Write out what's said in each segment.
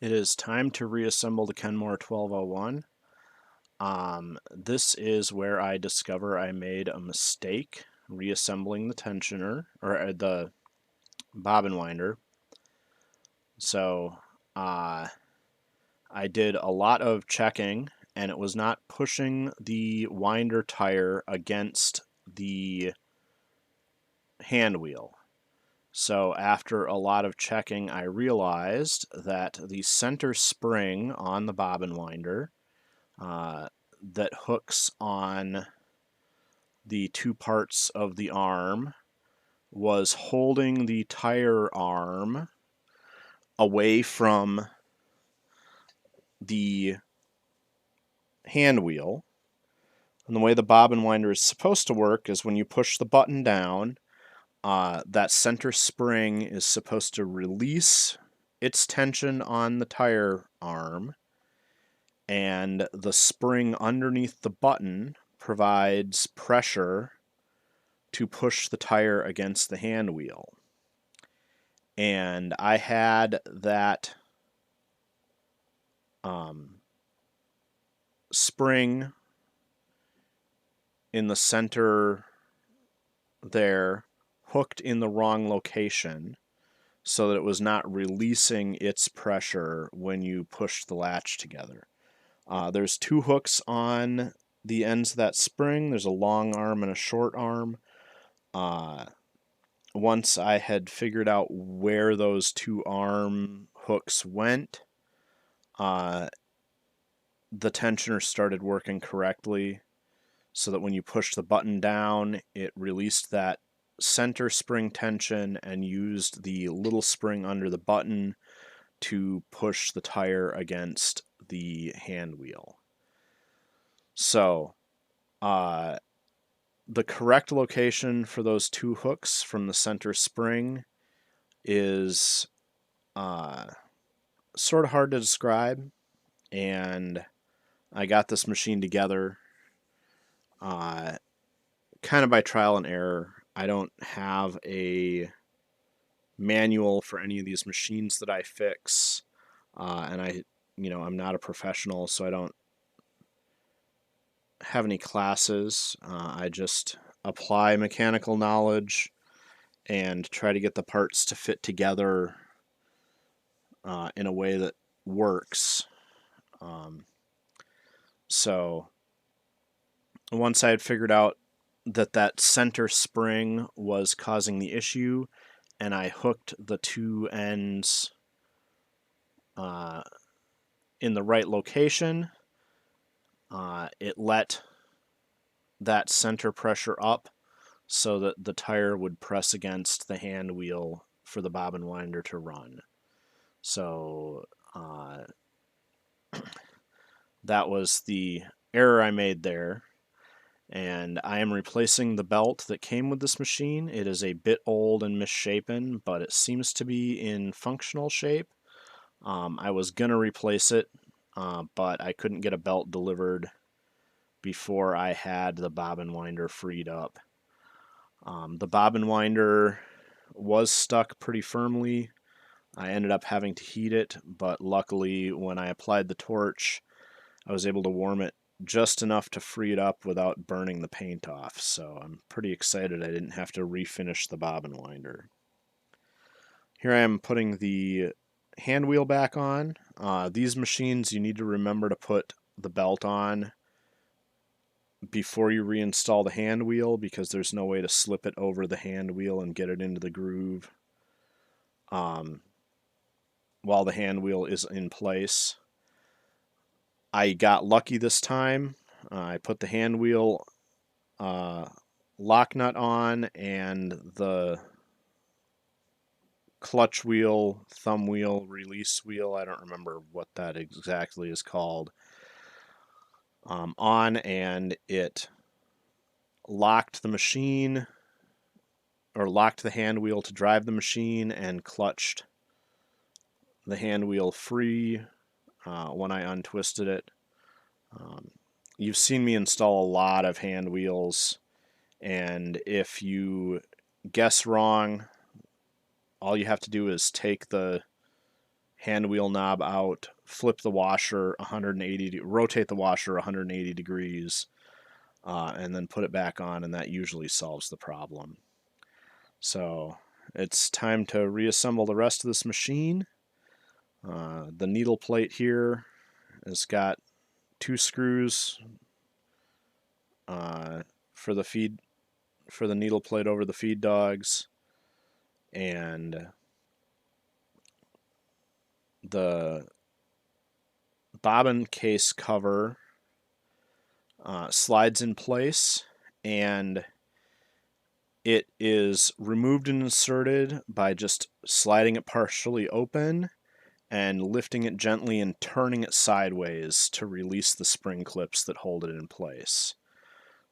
It is time to reassemble the Kenmore 1201. This is where I discover I made a mistake reassembling the tensioner, or the bobbin winder. So I did a lot of checking, and it was not pushing the winder tire against the hand wheel. So after a lot of checking, I realized that the center spring on the bobbin winder that hooks on the two parts of the arm was holding the tire arm away from the hand wheel. And the way the bobbin winder is supposed to work is when you push the button down, that center spring is supposed to release its tension on the tire arm, and the spring underneath the button provides pressure to push the tire against the hand wheel. And I had that spring in the center there hooked in the wrong location, so that it was not releasing its pressure when you push the latch together. There's two hooks on the ends of that spring. There's a long arm and a short arm. Once I had figured out where those two arm hooks went, the tensioner started working correctly, so that when you push the button down, it released that center spring tension and used the little spring under the button to push the tire against the hand wheel. So, the correct location for those two hooks from the center spring is sort of hard to describe, and I got this machine together kind of by trial and error. I don't have a manual for any of these machines that I fix, and I'm not a professional, so I don't have any classes. I just apply mechanical knowledge and try to get the parts to fit together in a way that works. So once I had figured out that center spring was causing the issue, and I hooked the two ends in the right location, it let that center pressure up so that the tire would press against the hand wheel for the bobbin winder to run. So that was the error I made there. And I am replacing the belt that came with this machine. It is a bit old and misshapen, but it seems to be in functional shape. I was going to replace it, but I couldn't get a belt delivered before I had the bobbin winder freed up. The bobbin winder was stuck pretty firmly. I ended up having to heat it, but luckily when I applied the torch, I was able to warm it just enough to free it up without burning the paint off. So I'm pretty excited I didn't have to refinish the bobbin winder. Here I am putting the hand wheel back on. These machines, you need to remember to put the belt on before you reinstall the hand wheel, because there's no way to slip it over the hand wheel and get it into the groove while the hand wheel is in place. I got lucky this time. I put the hand wheel lock nut on, and the clutch wheel, thumb wheel, release wheel, I don't remember what that exactly is called, on, and it locked the machine, or locked the hand wheel to drive the machine, and clutched the hand wheel free when I untwisted it. You've seen me install a lot of hand wheels, and if you guess wrong, all you have to do is take the hand wheel knob out, flip the washer 180, rotate the washer 180 degrees, and then put it back on, and that usually solves the problem. So it's time to reassemble the rest of this machine. The needle plate here has got 2 screws for the needle plate over the feed dogs, and the bobbin case cover slides in place, and it is removed and inserted by just sliding it partially open and lifting it gently and turning it sideways to release the spring clips that hold it in place.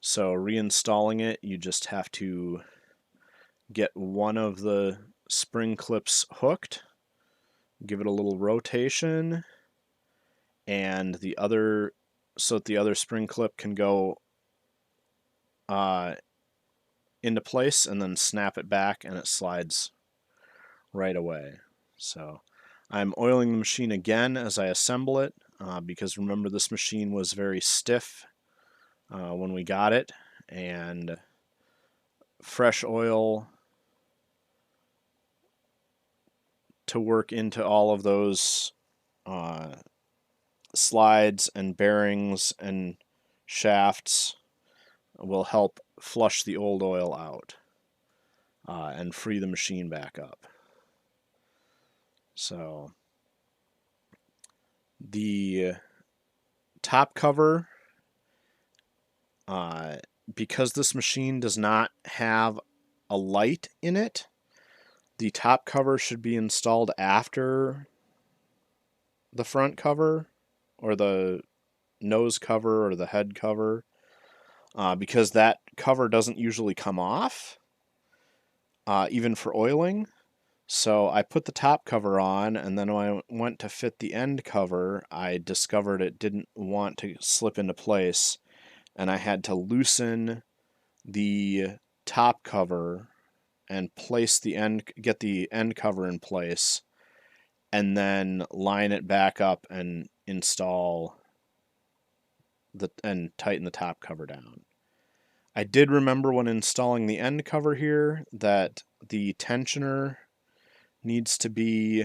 So reinstalling it, you just have to get one of the spring clips hooked, give it a little rotation, and the other, so that the other spring clip can go into place, and then snap it back and it slides right away. So I'm oiling the machine again as I assemble it, because remember, this machine was very stiff when we got it, and fresh oil to work into all of those slides and bearings and shafts will help flush the old oil out and free the machine back up. So the top cover, because this machine does not have a light in it, the top cover should be installed after the front cover, or the nose cover, or the head cover, because that cover doesn't usually come off, even for oiling. So I put the top cover on, and then when I went to fit the end cover, I discovered it didn't want to slip into place, and I had to loosen the top cover and get the end cover in place, and then line it back up and install and tighten the top cover down. I did remember when installing the end cover here that the tensioner needs to be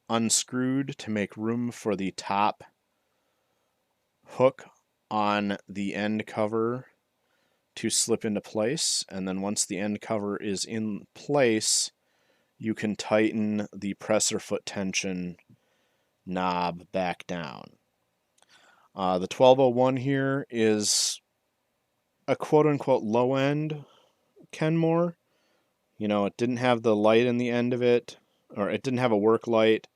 unscrewed to make room for the top hook on the end cover to slip into place, and then once the end cover is in place, you can tighten the presser foot tension knob back down. The 1201 here is a quote-unquote low-end Kenmore. You know, it didn't have the light in the end of it, or it didn't have a work light.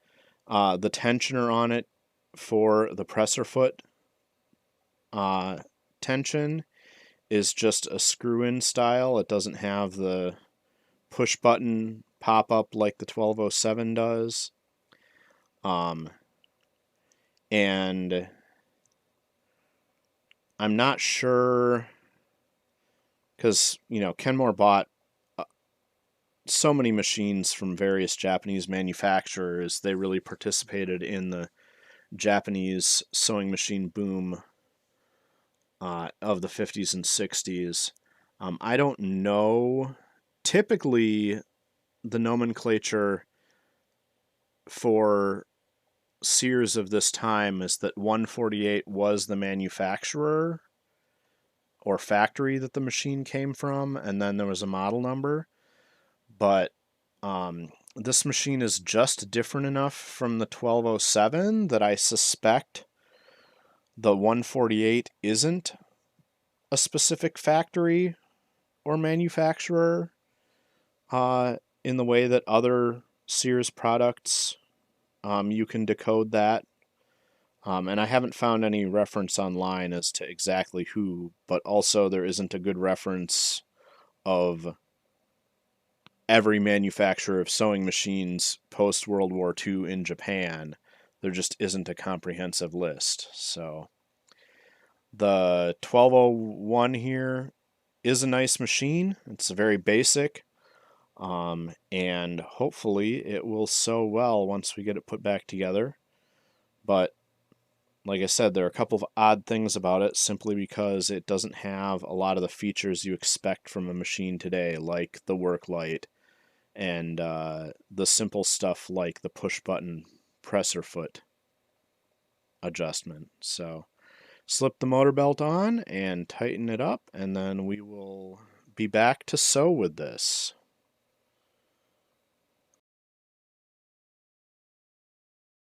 The tensioner on it for the presser foot tension is just a screw-in style. It doesn't have the push button pop-up like the 1207 does. And I'm not sure, because, you know, Kenmore bought so many machines from various Japanese manufacturers. They really participated in the Japanese sewing machine boom of the 50s and 60s. I don't know. Typically, the nomenclature for Sears of this time is that 148 was the manufacturer or factory that the machine came from, and then there was a model number. But this machine is just different enough from the 1207 that I suspect the 148 isn't a specific factory or manufacturer in the way that other Sears products, you can decode that. And I haven't found any reference online as to exactly who, but also there isn't a good reference of every manufacturer of sewing machines post-World War II in Japan. There just isn't a comprehensive list. So the 1201 here is a nice machine. It's very basic. and hopefully it will sew well once we get it put back together. But like I said, there are a couple of odd things about it simply because it doesn't have a lot of the features you expect from a machine today, like the work light and the simple stuff like the push button presser foot adjustment. So slip the motor belt on and tighten it up, and then we will be back to sew with this.